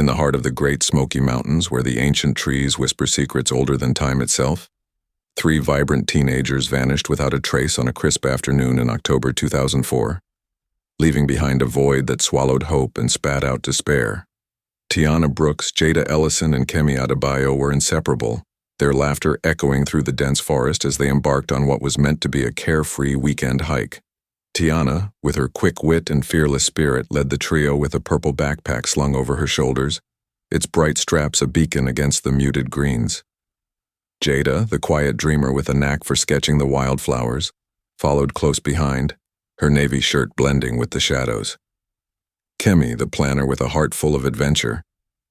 in the heart of the Great Smoky Mountains where the ancient trees whisper secrets older than time itself. 3 vibrant teenagers vanished without a trace on a crisp afternoon in October 2004, leaving behind a void that swallowed hope and spat out despair. Tiana Brooks, Jada Ellison, and Kemi Adebayo were inseparable, their laughter echoing through the dense forest as they embarked on what was meant to be a carefree weekend hike. Tiana, with her quick wit and fearless spirit, led the trio with a purple backpack slung over her shoulders, its bright straps a beacon against the muted greens. Jada, the quiet dreamer with a knack for sketching the wildflowers, followed close behind, her navy shirt blending with the shadows. Kemi, the planner with a heart full of adventure,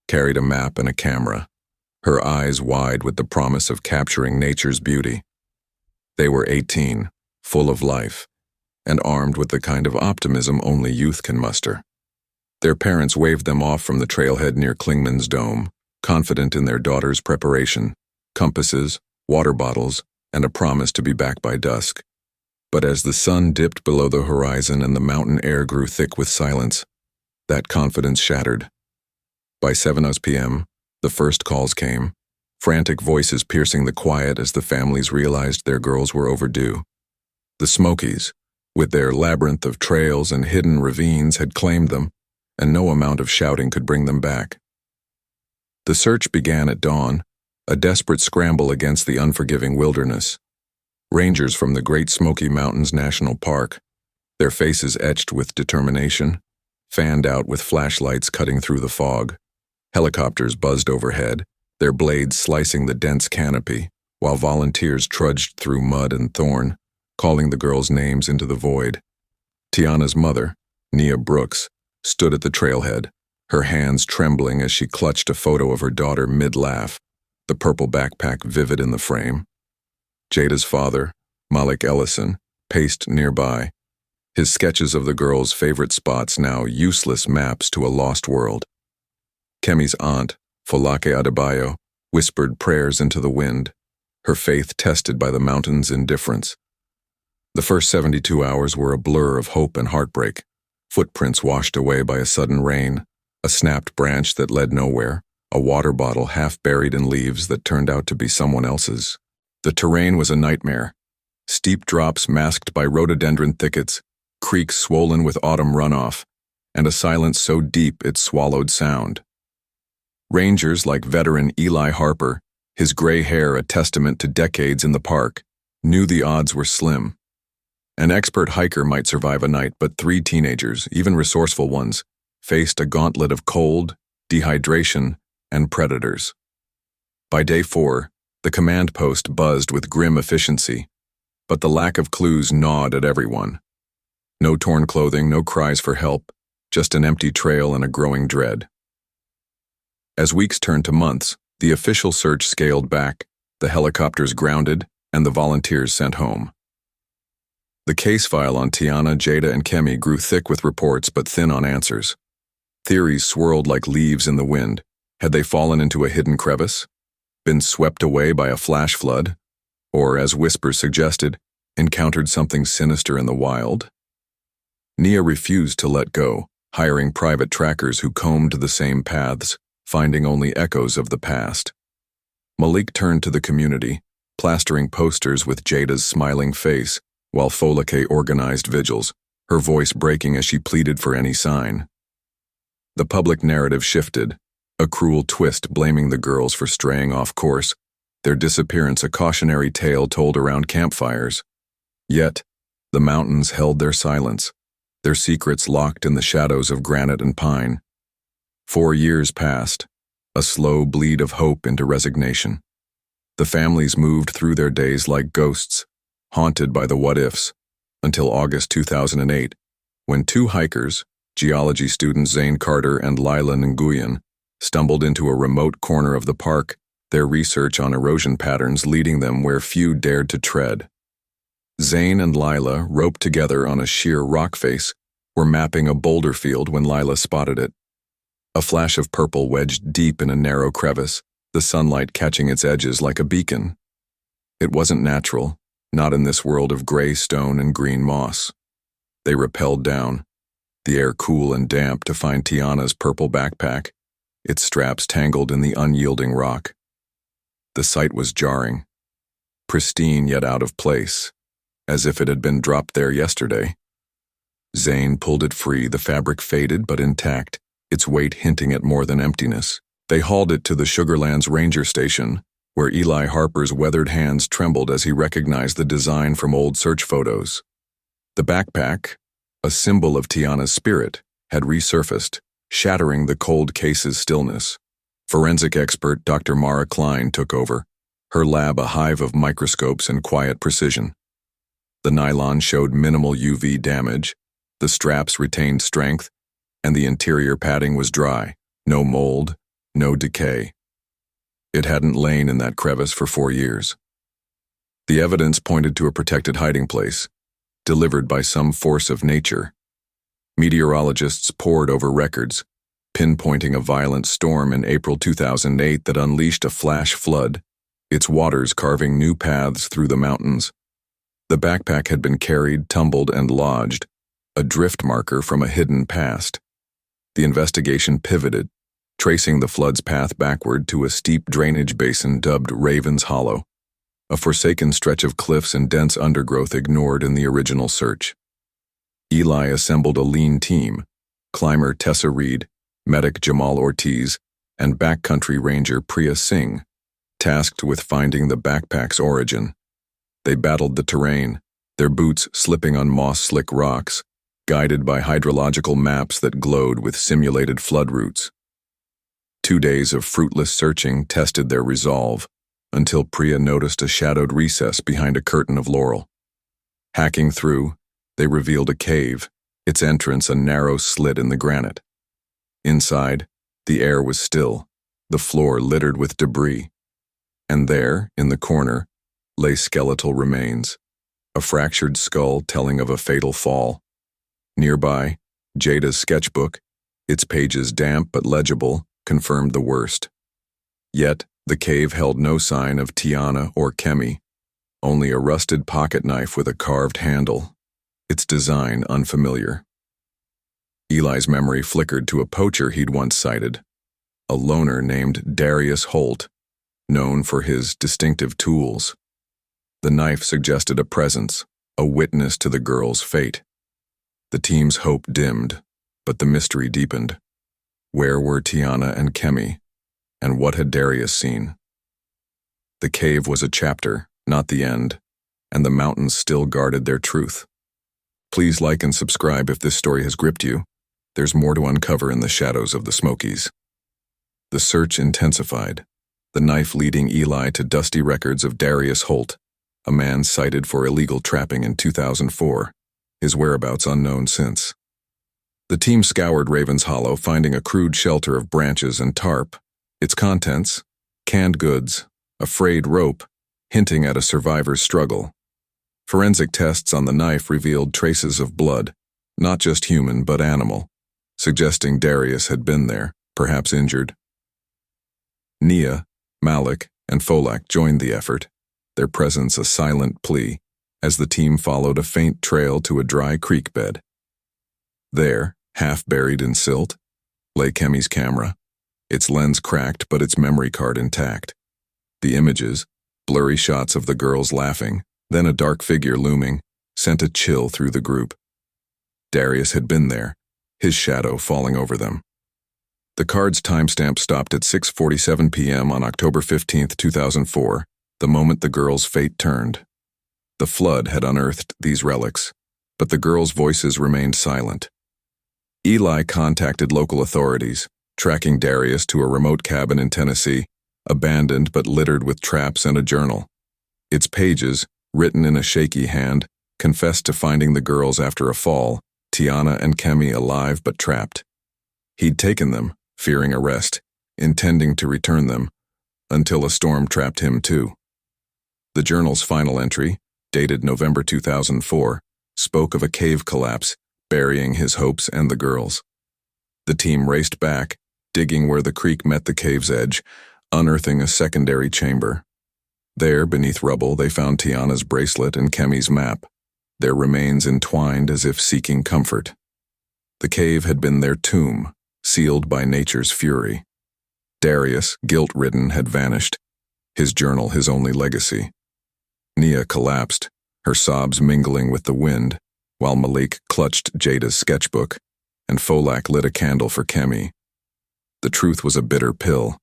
carried a map and a camera, her eyes wide with the promise of capturing nature's beauty. They were 18, full of life, and armed with the kind of optimism only youth can muster. Their parents waved them off from the trailhead near Klingman's Dome, confident in their daughter's preparation, compasses, water bottles, and a promise to be back by dusk. But as the sun dipped below the horizon and the mountain air grew thick with silence, that confidence shattered. By 7 p.m., the first calls came, frantic voices piercing the quiet as the families realized their girls were overdue. The Smokies, with their labyrinth of trails and hidden ravines, had claimed them, and no amount of shouting could bring them back. The search began at dawn, a desperate scramble against the unforgiving wilderness. Rangers from the Great Smoky Mountains National Park, their faces etched with determination, fanned out with flashlights cutting through the fog. Helicopters buzzed overhead, their blades slicing the dense canopy, while volunteers trudged through mud and thorn, calling the girls' names into the void. Tiana's mother, Nia Brooks, stood at the trailhead, her hands trembling as she clutched a photo of her daughter mid-laugh, the purple backpack vivid in the frame. Jada's father, Malik Ellison, paced nearby, his sketches of the girls' favorite spots now useless maps to a lost world. Kemi's aunt, Folake Adebayo, whispered prayers into the wind, her faith tested by the mountain's indifference. The first 72 hours were a blur of hope and heartbreak, footprints washed away by a sudden rain, a snapped branch that led nowhere, a water bottle half buried in leaves that turned out to be someone else's. The terrain was a nightmare. Steep drops masked by rhododendron thickets, creeks swollen with autumn runoff, and a silence so deep it swallowed sound. Rangers like veteran Eli Harper, his gray hair a testament to decades in the park, knew the odds were slim. An expert hiker might survive a night, but 3 teenagers, even resourceful ones, faced a gauntlet of cold, dehydration, and predators. By day 4, the command post buzzed with grim efficiency, but the lack of clues gnawed at everyone. No torn clothing, no cries for help, just an empty trail and a growing dread. As weeks turned to months, the official search scaled back, the helicopters grounded, and the volunteers sent home. The case file on Tiana, Jada, and Kemi grew thick with reports but thin on answers. Theories swirled like leaves in the wind. Had they fallen into a hidden crevice? Been swept away by a flash flood? Or, as whispers suggested, encountered something sinister in the wild? Nia refused to let go, hiring private trackers who combed the same paths, finding only echoes of the past. Malik turned to the community, plastering posters with Jada's smiling face, while Folake organized vigils, her voice breaking as she pleaded for any sign. The public narrative shifted, a cruel twist blaming the girls for straying off course, their disappearance a cautionary tale told around campfires. Yet, the mountains held their silence, their secrets locked in the shadows of granite and pine. 4 years passed, a slow bleed of hope into resignation. The families moved through their days like ghosts, haunted by the what-ifs, until August 2008, when 2 hikers, geology students Zane Carter and Lila Nguyen, stumbled into a remote corner of the park, their research on erosion patterns leading them where few dared to tread. Zane and Lila, roped together on a sheer rock face, were mapping a boulder field when Lila spotted it. A flash of purple wedged deep in a narrow crevice, the sunlight catching its edges like a beacon. It wasn't natural, not in this world of gray stone and green moss. They rappelled down, the air cool and damp, to find Tiana's purple backpack, its straps tangled in the unyielding rock. The sight was jarring, pristine yet out of place, as if it had been dropped there yesterday. Zane pulled it free, the fabric faded but intact, its weight hinting at more than emptiness. They hauled it to the Sugarlands Ranger Station, where Eli Harper's weathered hands trembled as he recognized the design from old search photos. The backpack, a symbol of Tiana's spirit, had resurfaced, shattering the cold case's stillness. Forensic expert Dr. Mara Klein took over, her lab a hive of microscopes and quiet precision. The nylon showed minimal UV damage, the straps retained strength, and the interior padding was dry, no mold, no decay. It hadn't lain in that crevice for 4 years. The evidence pointed to a protected hiding place, delivered by some force of nature. Meteorologists pored over records, pinpointing a violent storm in April 2008 that unleashed a flash flood, its waters carving new paths through the mountains. The backpack had been carried, tumbled, and lodged, a drift marker from a hidden past. The investigation pivoted, tracing the flood's path backward to a steep drainage basin dubbed Raven's Hollow, a forsaken stretch of cliffs and dense undergrowth ignored in the original search. Eli assembled a lean team, climber Tessa Reed, medic Jamal Ortiz, and backcountry ranger Priya Singh, tasked with finding the backpack's origin. They battled the terrain, their boots slipping on moss-slick rocks, guided by hydrological maps that glowed with simulated flood routes. 2 days of fruitless searching tested their resolve, until Priya noticed a shadowed recess behind a curtain of laurel. Hacking through, they revealed a cave, its entrance a narrow slit in the granite. Inside, the air was still, the floor littered with debris. And there, in the corner, lay skeletal remains, a fractured skull telling of a fatal fall. Nearby, Jada's sketchbook, its pages damp but legible, confirmed the worst. Yet, the cave held no sign of Tiana or Kemi, only a rusted pocket knife with a carved handle, its design unfamiliar. Eli's memory flickered to a poacher he'd once sighted, a loner named Darius Holt, known for his distinctive tools. The knife suggested a presence, a witness to the girl's fate. The team's hope dimmed, but the mystery deepened. Where were Tiana and Kemi, and what had Darius seen? The cave was a chapter, not the end, and the mountains still guarded their truth. Please like and subscribe if this story has gripped you. There's more to uncover in the shadows of the Smokies. The search intensified, the knife leading Eli to dusty records of Darius Holt, a man cited for illegal trapping in 2004, his whereabouts unknown since. The team scoured Raven's Hollow, finding a crude shelter of branches and tarp, its contents, canned goods, a frayed rope, hinting at a survivor's struggle. Forensic tests on the knife revealed traces of blood, not just human but animal, suggesting Darius had been there, perhaps injured. Nia, Malik, and Folak joined the effort, their presence a silent plea, as the team followed a faint trail to a dry creek bed. There, half buried in silt, lay Kemi's camera, its lens cracked but its memory card intact. The images, blurry shots of the girls laughing, then a dark figure looming, sent a chill through the group. Darius had been there, his shadow falling over them. The card's timestamp stopped at 6:47 p.m. on October 15, 2004, the moment the girls' fate turned. The flood had unearthed these relics, but the girls' voices remained silent. Eli contacted local authorities, tracking Darius to a remote cabin in Tennessee, abandoned but littered with traps and a journal. Its pages, written in a shaky hand, confessed to finding the girls after a fall, Tiana and Kemi alive but trapped. He'd taken them, fearing arrest, intending to return them, until a storm trapped him too. The journal's final entry, dated November 2004, spoke of a cave collapse, burying his hopes and the girls. The team raced back, digging where the creek met the cave's edge, unearthing a secondary chamber. There, beneath rubble, they found Tiana's bracelet and Kemi's map, their remains entwined as if seeking comfort. The cave had been their tomb, sealed by nature's fury. Darius, guilt-ridden, had vanished, his journal his only legacy. Nia collapsed, her sobs mingling with the wind, while Malik clutched Jada's sketchbook, and Folak lit a candle for Kemi. The truth was a bitter pill,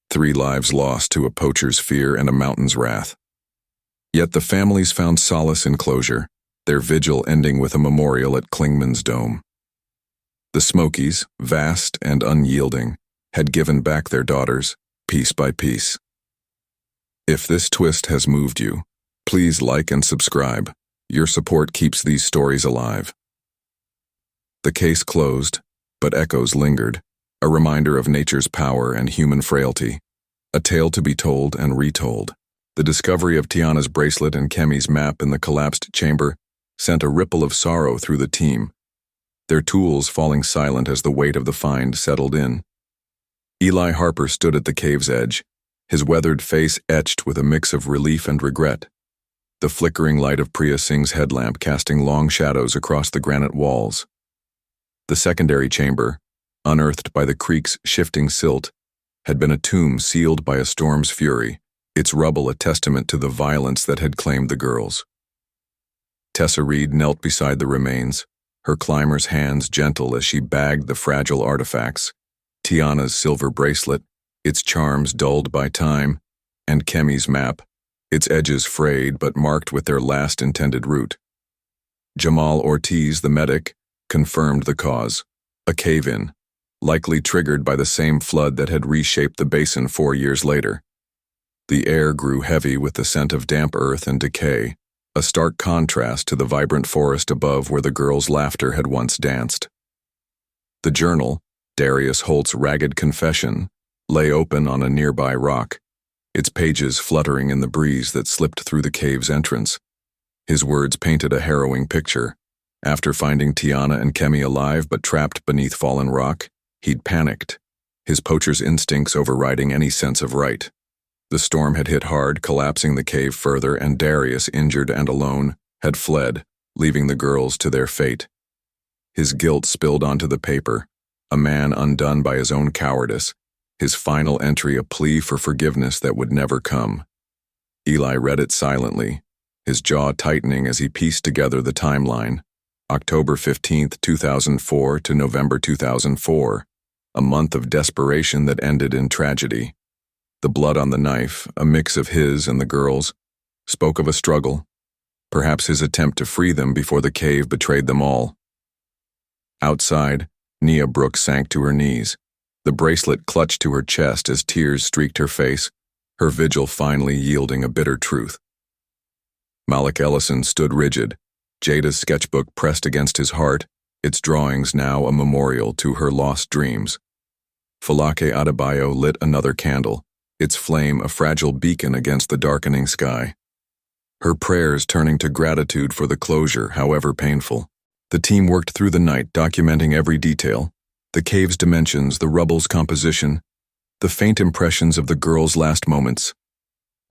3 lives lost to a poacher's fear and a mountain's wrath. Yet the families found solace in closure, their vigil ending with a memorial at Klingman's dome. The Smokies, vast and unyielding, had given back their daughters, piece by piece. If this twist has moved you, please like and subscribe. Your support keeps these stories alive. The case closed, but echoes lingered, a reminder of nature's power and human frailty, a tale to be told and retold. The discovery of Tiana's bracelet and Kemi's map in the collapsed chamber sent a ripple of sorrow through the team, their tools falling silent as the weight of the find settled in. Eli Harper stood at the cave's edge, his weathered face etched with a mix of relief and regret, the flickering light of Priya Singh's headlamp casting long shadows across the granite walls. The secondary chamber, unearthed by the creek's shifting silt, had been a tomb sealed by a storm's fury, its rubble a testament to the violence that had claimed the girls. Tessa Reed knelt beside the remains, her climber's hands gentle as she bagged the fragile artifacts, Tiana's silver bracelet, its charms dulled by time, and Kemi's map, its edges frayed but marked with their last intended route. Jamal Ortiz, the medic, confirmed the cause, a cave-in, likely triggered by the same flood that had reshaped the basin 4 years later. The air grew heavy with the scent of damp earth and decay, a stark contrast to the vibrant forest above where the girls' laughter had once danced. The journal, Darius Holt's ragged confession, lay open on a nearby rock, its pages fluttering in the breeze that slipped through the cave's entrance. His words painted a harrowing picture. After finding Tiana and Kemi alive but trapped beneath fallen rock, he'd panicked, his poacher's instincts overriding any sense of right. The storm had hit hard, collapsing the cave further, and Darius, injured and alone, had fled, leaving the girls to their fate. His guilt spilled onto the paper, a man undone by his own cowardice, his final entry a plea for forgiveness that would never come. Eli read it silently, his jaw tightening as he pieced together the timeline. October 15, 2004 to November 2004, a month of desperation that ended in tragedy. The blood on the knife, a mix of his and the girls', spoke of a struggle, perhaps his attempt to free them before the cave betrayed them all. Outside, Nia Brooks sank to her knees, the bracelet clutched to her chest as tears streaked her face, her vigil finally yielding a bitter truth. Malik Ellison stood rigid, Jada's sketchbook pressed against his heart, its drawings now a memorial to her lost dreams. Folake Adebayo lit another candle, its flame a fragile beacon against the darkening sky. Her prayers turning to gratitude for the closure, however painful. The team worked through the night, documenting every detail, the cave's dimensions, the rubble's composition, the faint impressions of the girls' last moments.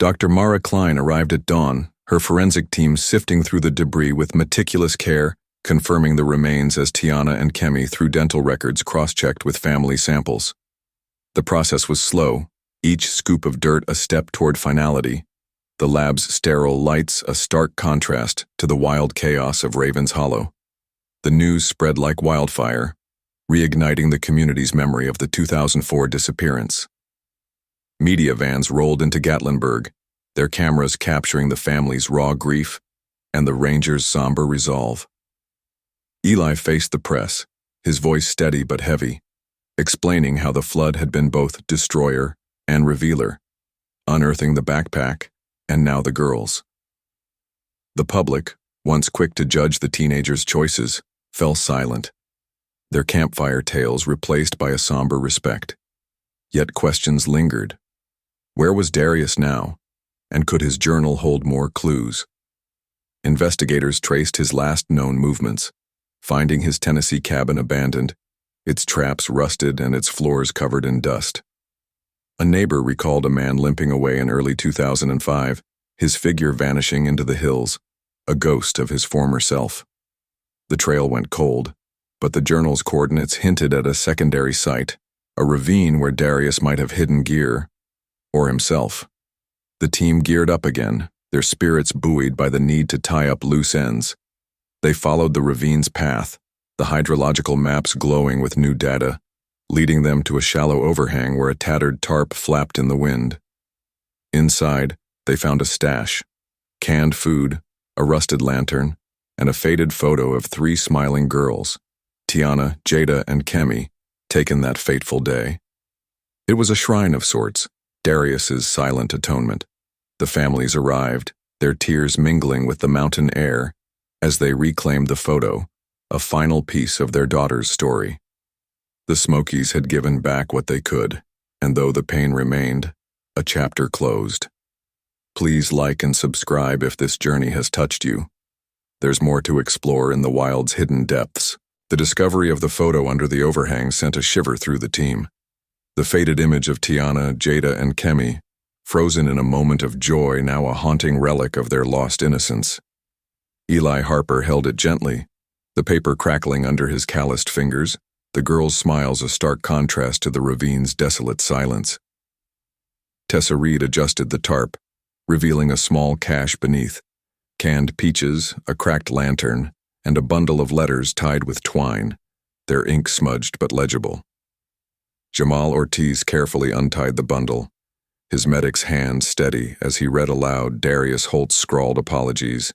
Dr. Mara Klein arrived at dawn, her forensic team sifting through the debris with meticulous care, confirming the remains as Tiana and Kemi through dental records cross-checked with family samples. The process was slow, each scoop of dirt a step toward finality, the lab's sterile lights a stark contrast to the wild chaos of Raven's Hollow. The news spread like wildfire, reigniting the community's memory of the 2004 disappearance. Media vans rolled into Gatlinburg, their cameras capturing the family's raw grief and the Rangers' somber resolve. Eli faced the press, his voice steady but heavy, explaining how the flood had been both destroyer and revealer, unearthing the backpack and now the girls. The public, once quick to judge the teenagers' choices, fell silent, their campfire tales replaced by a somber respect. Yet questions lingered. Where was Darius now, and could his journal hold more clues? Investigators traced his last known movements, finding his Tennessee cabin abandoned, its traps rusted and its floors covered in dust. A neighbor recalled a man limping away in early 2005, his figure vanishing into the hills, a ghost of his former self. The trail went cold, but the journal's coordinates hinted at a secondary site, a ravine where Darius might have hidden gear, or himself. The team geared up again, their spirits buoyed by the need to tie up loose ends. They followed the ravine's path, the hydrological maps glowing with new data, leading them to a shallow overhang where a tattered tarp flapped in the wind. Inside, they found a stash, canned food, a rusted lantern, and a faded photo of 3 smiling girls, Tiana, Jada, and Kemi, taken that fateful day. It was a shrine of sorts, Darius's silent atonement. The families arrived, their tears mingling with the mountain air, as they reclaimed the photo, a final piece of their daughter's story. The Smokies had given back what they could, and though the pain remained, a chapter closed. Please like and subscribe if this journey has touched you. There's more to explore in the wild's hidden depths. The discovery of the photo under the overhang sent a shiver through the team. The faded image of Tiana, Jada, and Kemi, frozen in a moment of joy, now a haunting relic of their lost innocence. Eli Harper held it gently, the paper crackling under his calloused fingers, the girls' smiles a stark contrast to the ravine's desolate silence. Tessa Reed adjusted the tarp, revealing a small cache beneath, canned peaches, a cracked lantern, and a bundle of letters tied with twine, their ink smudged but legible. Jamal Ortiz carefully untied the bundle, his medic's hand steady as he read aloud Darius Holt's scrawled apologies,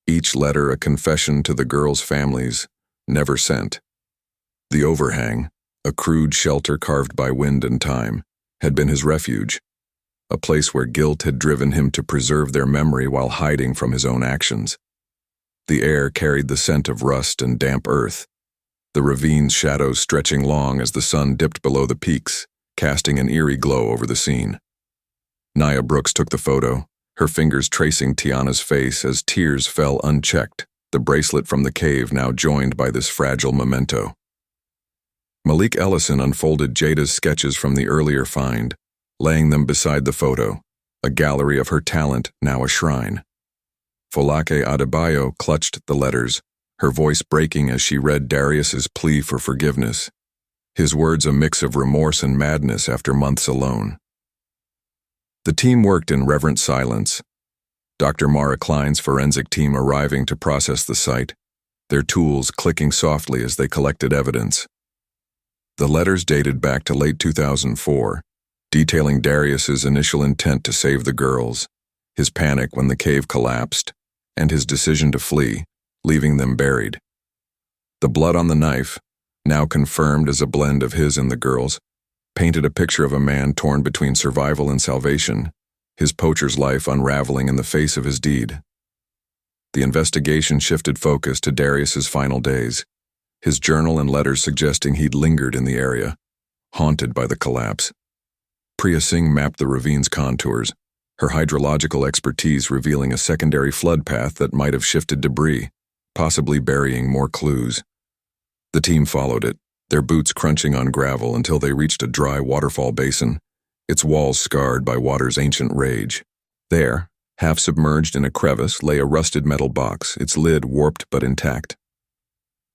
each letter a confession to the girls' families, never sent. The overhang, a crude shelter carved by wind and time, had been his refuge, a place where guilt had driven him to preserve their memory while hiding from his own actions. The air carried the scent of rust and damp earth, the ravine's shadows stretching long as the sun dipped below the peaks, casting an eerie glow over the scene. Nia Brooks took the photo, her fingers tracing Tiana's face as tears fell unchecked, the bracelet from the cave now joined by this fragile memento. Malik Ellison unfolded Jada's sketches from the earlier find, laying them beside the photo, a gallery of her talent, now a shrine. Folake Adebayo clutched the letters, her voice breaking as she read Darius's plea for forgiveness, his words a mix of remorse and madness after months alone. The team worked in reverent silence, Dr. Mara Klein's forensic team arriving to process the site, their tools clicking softly as they collected evidence. The letters dated back to late 2004, detailing Darius's initial intent to save the girls, his panic when the cave collapsed, and his decision to flee, leaving them buried. The blood on the knife, now confirmed as a blend of his and the girls', painted a picture of a man torn between survival and salvation, his poacher's life unraveling in the face of his deed. The investigation shifted focus to Darius's final days, his journal and letters suggesting he'd lingered in the area, haunted by the collapse. Priya Singh mapped the ravine's contours, her hydrological expertise revealing a secondary flood path that might have shifted debris, possibly burying more clues. The team followed it, their boots crunching on gravel until they reached a dry waterfall basin, its walls scarred by water's ancient rage. There, half submerged in a crevice, lay a rusted metal box, its lid warped but intact.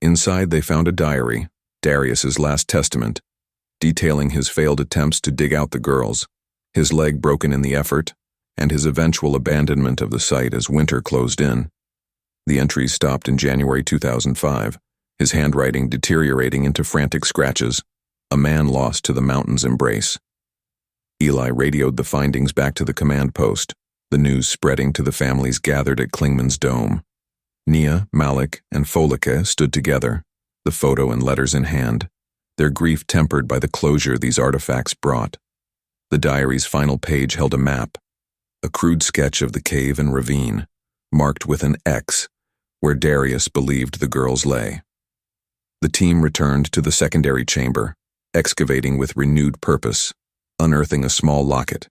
Inside they found a diary, Darius's last testament, detailing his failed attempts to dig out the girls, his leg broken in the effort, and his eventual abandonment of the site as winter closed in. The entries stopped in January 2005, his handwriting deteriorating into frantic scratches, a man lost to the mountain's embrace. Eli radioed the findings back to the command post, the news spreading to the families gathered at Klingman's dome. Nia, Malik, and Folake stood together, the photo and letters in hand, their grief tempered by the closure these artifacts brought. The diary's final page held a map, a crude sketch of the cave and ravine, marked with an X, where Darius believed the girls lay. The team returned to the secondary chamber, excavating with renewed purpose, unearthing a small locket,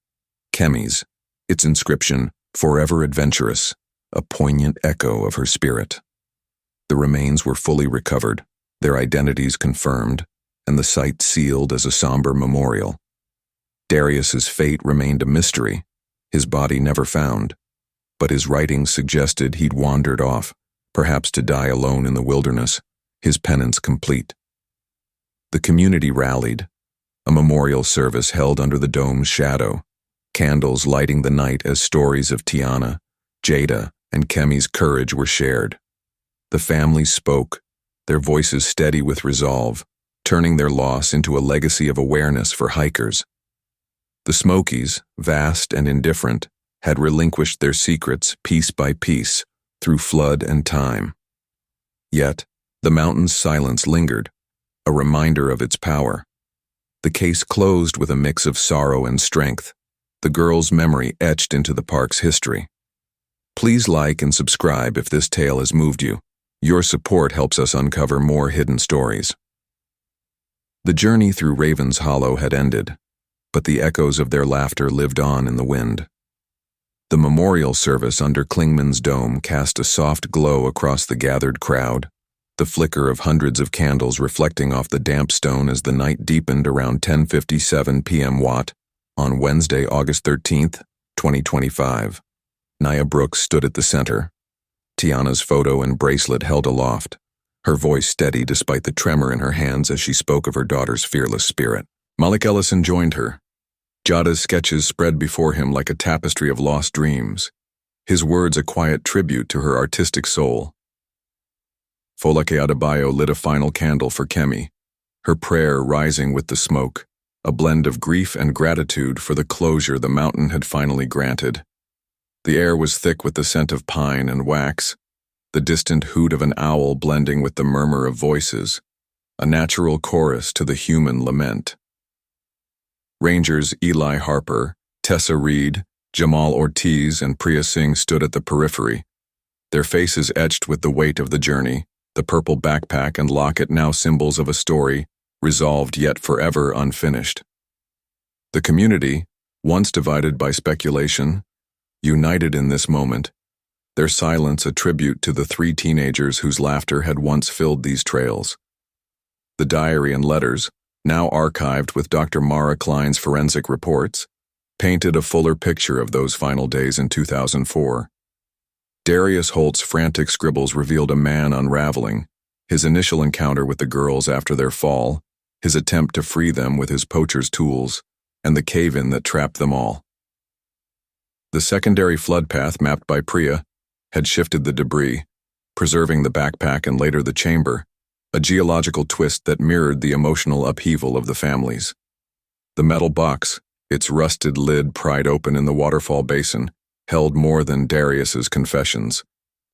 Kemi's, its inscription, "Forever Adventurous," a poignant echo of her spirit. The remains were fully recovered, their identities confirmed, and the site sealed as a somber memorial. Darius's fate remained a mystery, his body never found, but his writings suggested he'd wandered off, perhaps to die alone in the wilderness, his penance complete. The community rallied, A memorial service held under the dome's shadow, candles lighting the night as stories of Tiana, Jada, and Kemi's courage were shared. The families spoke, their voices steady with resolve, turning their loss into a legacy of awareness for hikers. The Smokies, vast and indifferent, had relinquished their secrets piece by piece through flood and time. Yet, the mountain's silence lingered, a reminder of its power. The case closed with a mix of sorrow and strength, the girl's memory etched into the park's history. Please like and subscribe if this tale has moved you. Your support helps us uncover more hidden stories. The journey through Raven's Hollow had ended, but the echoes of their laughter lived on in the wind. The memorial service under Klingman's dome cast a soft glow across the gathered crowd, the flicker of hundreds of candles reflecting off the damp stone as the night deepened around 10:57 p.m. Watt on Wednesday, August 13th, 2025. Nia Brooks stood at the center, Tiana's photo and bracelet held aloft, her voice steady despite the tremor in her hands as she spoke of her daughter's fearless spirit. Malik Ellison joined her. Jada's sketches spread before him like a tapestry of lost dreams, his words a quiet tribute to her artistic soul. Folake Adebayo lit a final candle for Kemi, her prayer rising with the smoke, a blend of grief and gratitude for the closure the mountain had finally granted. The air was thick with the scent of pine and wax, the distant hoot of an owl blending with the murmur of voices, a natural chorus to the human lament. Rangers Eli Harper, Tessa Reed, Jamal Ortiz, and Priya Singh stood at the periphery, their faces etched with the weight of the journey, the purple backpack and locket now symbols of a story, resolved yet forever unfinished. The community, once divided by speculation, united in this moment, their silence a tribute to the three teenagers whose laughter had once filled these trails. The diary and letters, now archived with Dr. Mara Klein's forensic reports, painted a fuller picture of those final days in 2004. Darius Holt's frantic scribbles revealed a man unraveling, his initial encounter with the girls after their fall, his attempt to free them with his poacher's tools, and the cave-in that trapped them all. The secondary flood path mapped by Priya had shifted the debris, preserving the backpack and later the chamber, a geological twist that mirrored the emotional upheaval of the families. The metal box, its rusted lid pried open in the waterfall basin, held more than Darius's confessions.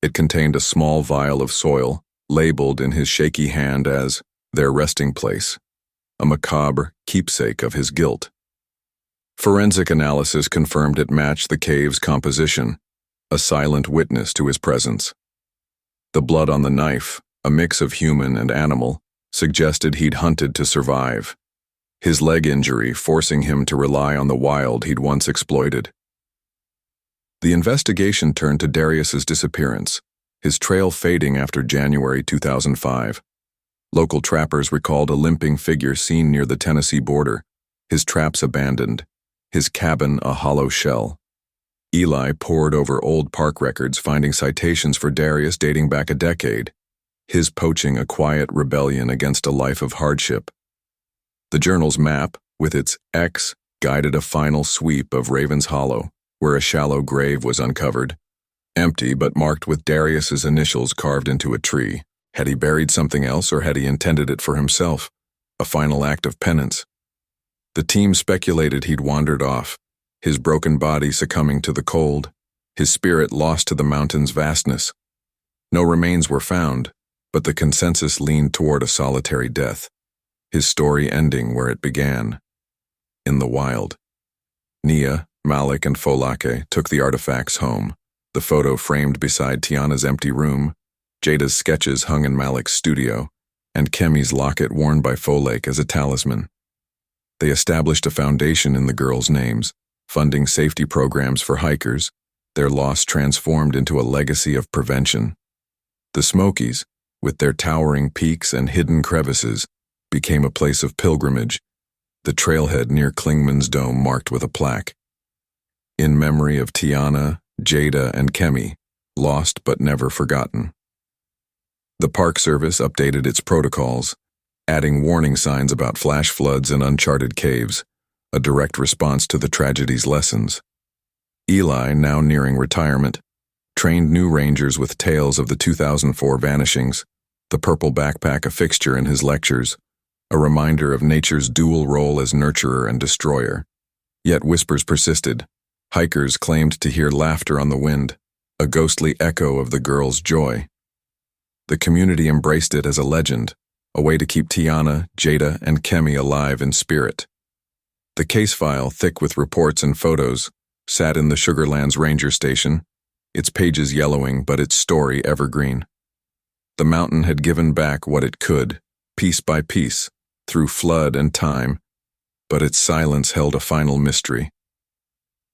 It contained a small vial of soil, labeled in his shaky hand as their resting place, a macabre keepsake of his guilt. Forensic analysis confirmed it matched the cave's composition, a silent witness to his presence. The blood on the knife, a mix of human and animal, suggested he'd hunted to survive, his leg injury forcing him to rely on the wild he'd once exploited. The investigation turned to Darius's disappearance, his trail fading after January 2005. Local trappers recalled a limping figure seen near the Tennessee border, his traps abandoned, his cabin a hollow shell. Eli pored over old park records, finding citations for Darius dating back a decade, his poaching a quiet rebellion against a life of hardship. The journal's map, with its X, guided a final sweep of Raven's Hollow, where a shallow grave was uncovered, empty but marked with Darius's initials carved into a tree. Had he buried something else, or had he intended it for himself? A final act of penance. The team speculated he'd wandered off, his broken body succumbing to the cold, his spirit lost to the mountain's vastness. No remains were found, but the consensus leaned toward a solitary death, his story ending where it began, in the wild. Nia, Malik, and Folake took the artifacts home, the photo framed beside Tiana's empty room, Jada's sketches hung in Malik's studio, and Kemi's locket worn by Folake as a talisman. They established a foundation in the girls' names, funding safety programs for hikers, their loss transformed into a legacy of prevention. The Smokies, with their towering peaks and hidden crevices, became a place of pilgrimage, the trailhead near Klingman's dome marked with a plaque. In memory of Tiana, Jada, and Kemi, lost but never forgotten. The Park Service updated its protocols, adding warning signs about flash floods and uncharted caves, a direct response to the tragedy's lessons. Eli, now nearing retirement, trained new rangers with tales of the 2004 vanishings, the purple backpack a fixture in his lectures, a reminder of nature's dual role as nurturer and destroyer. Yet whispers persisted. Hikers claimed to hear laughter on the wind, a ghostly echo of the girls' joy. The community embraced it as a legend, a way to keep Tiana, Jada, and Kemi alive in spirit. The case file, thick with reports and photos, sat in the Sugarlands Ranger Station, its pages yellowing but its story evergreen. The mountain had given back what it could, piece by piece, through flood and time, but its silence held a final mystery.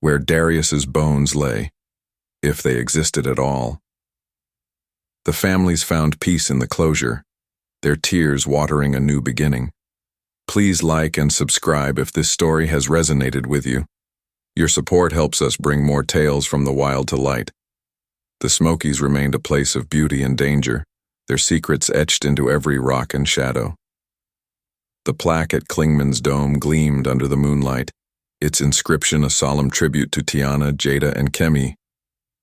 Where Darius's bones lay, if they existed at all. The families found peace in the closure, their tears watering a new beginning. Please like and subscribe if this story has resonated with you. Your support helps us bring more tales from the wild to light. The Smokies remained a place of beauty and danger, their secrets etched into every rock and shadow. The plaque at Klingman's Dome gleamed under the moonlight, its inscription a solemn tribute to Tiana, Jada, and Kemi,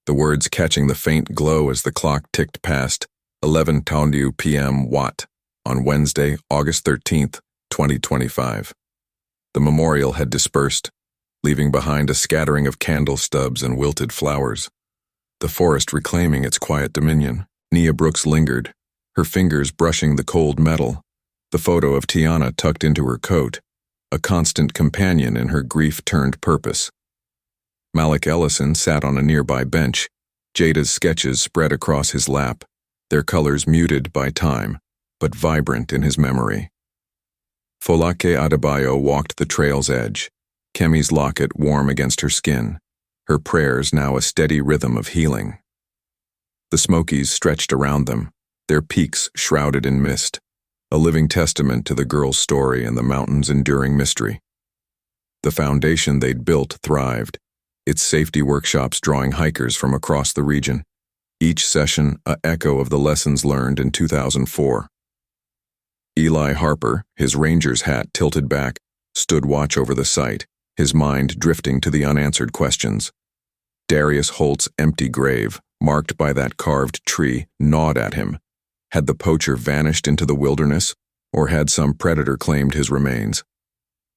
the words catching the faint glow as the clock ticked past 11:20 p.m. Watt on Wednesday, August 13th, 2025. The memorial had dispersed, leaving behind a scattering of candle stubs and wilted flowers, the forest reclaiming its quiet dominion. Nia Brooks lingered, her fingers brushing the cold metal, the photo of Tiana tucked into her coat, a constant companion in her grief-turned purpose. Malik Ellison sat on a nearby bench, Jada's sketches spread across his lap, their colors muted by time, but vibrant in his memory. Folake Adebayo walked the trail's edge, Kemi's locket warm against her skin, her prayers now a steady rhythm of healing. The Smokies stretched around them, their peaks shrouded in mist, a living testament to the girl's story and the mountain's enduring mystery. The foundation they'd built thrived, its safety workshops drawing hikers from across the region, each session an echo of the lessons learned in 2004. Eli Harper, his ranger's hat tilted back, stood watch over the site, his mind drifting to the unanswered questions. Darius Holt's empty grave, marked by that carved tree, gnawed at him. Had the poacher vanished into the wilderness, or had some predator claimed his remains?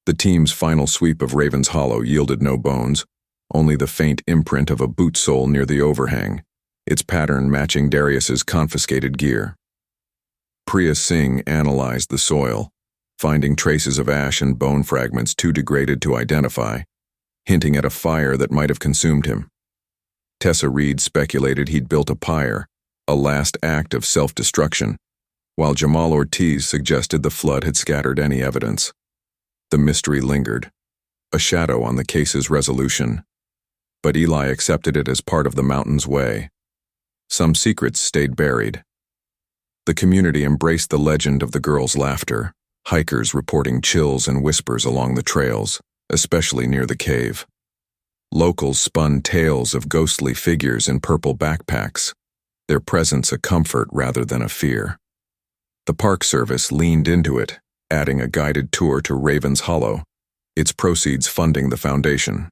The team's final sweep of Raven's Hollow yielded no bones, only the faint imprint of a boot sole near the overhang, its pattern matching Darius's confiscated gear. Priya Singh analyzed the soil, finding traces of ash and bone fragments too degraded to identify, hinting at a fire that might have consumed him. Tessa Reed speculated he'd built a pyre, a last act of self-destruction, while Jamal Ortiz suggested the flood had scattered any evidence. The mystery lingered, a shadow on the case's resolution, but Eli accepted it as part of the mountain's way. Some secrets stayed buried. The community embraced the legend of the girl's laughter, hikers reporting chills and whispers along the trails, especially near the cave. Locals spun tales of ghostly figures in purple backpacks, their presence a comfort rather than a fear. The Park Service leaned into it, adding a guided tour to Raven's Hollow, its proceeds funding the foundation.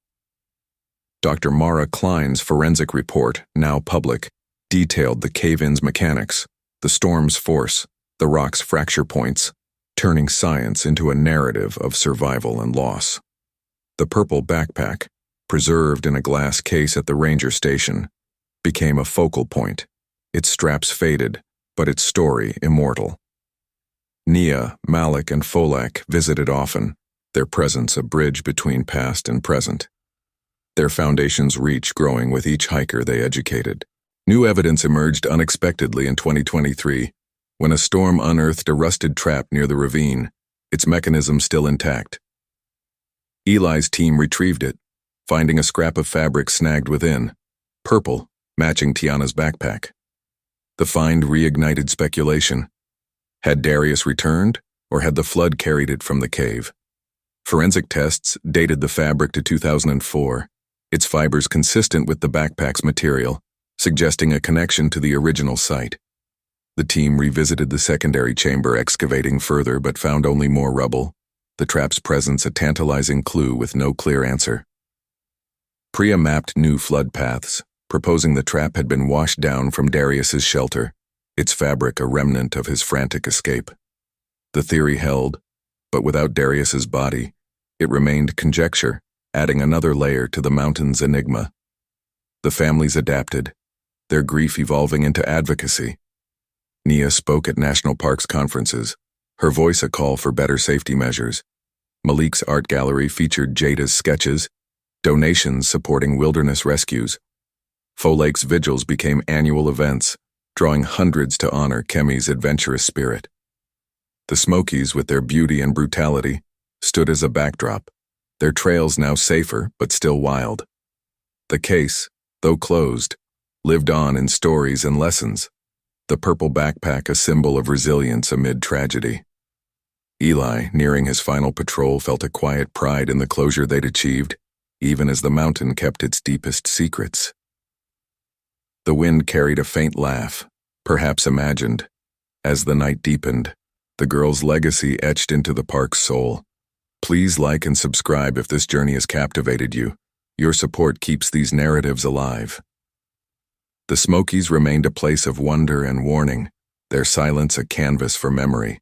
Dr. Mara Klein's forensic report, now public, detailed the cave-in's mechanics, the storm's force, the rock's fracture points, turning science into a narrative of survival and loss. The purple backpack, preserved in a glass case at the ranger station, became a focal point, its straps faded, but its story immortal. Nia, Malik, and Folak visited often, their presence a bridge between past and present. Their foundation's reach growing with each hiker they educated. New evidence emerged unexpectedly in 2023, when a storm unearthed a rusted trap near the ravine, its mechanism still intact. Eli's team retrieved it, finding a scrap of fabric snagged within, purple, matching Tiana's backpack. The find reignited speculation. Had Darius returned, or had the flood carried it from the cave? Forensic tests dated the fabric to 2004, its fibers consistent with the backpack's material, suggesting a connection to the original site. The team revisited the secondary chamber, excavating further, but found only more rubble, the trap's presence a tantalizing clue with no clear answer. Priya mapped new flood paths, proposing the trap had been washed down from Darius's shelter, its fabric a remnant of his frantic escape. The theory held, but without Darius's body, it remained conjecture, adding another layer to the mountain's enigma. The families adapted, their grief evolving into advocacy. Nia spoke at national parks conferences, her voice a call for better safety measures. Malik's art gallery featured Jada's sketches, donations supporting wilderness rescues. Faux Lake's vigils became annual events, drawing hundreds to honor Kemi's adventurous spirit. The Smokies, with their beauty and brutality, stood as a backdrop, their trails now safer but still wild. The case, though closed, lived on in stories and lessons, the purple backpack a symbol of resilience amid tragedy. Eli, nearing his final patrol, felt a quiet pride in the closure they'd achieved, even as the mountain kept its deepest secrets. The wind carried a faint laugh, perhaps imagined. As the night deepened, the girl's legacy etched into the park's soul. Please like and subscribe if this journey has captivated you. Your support keeps these narratives alive. The Smokies remained a place of wonder and warning, their silence a canvas for memory.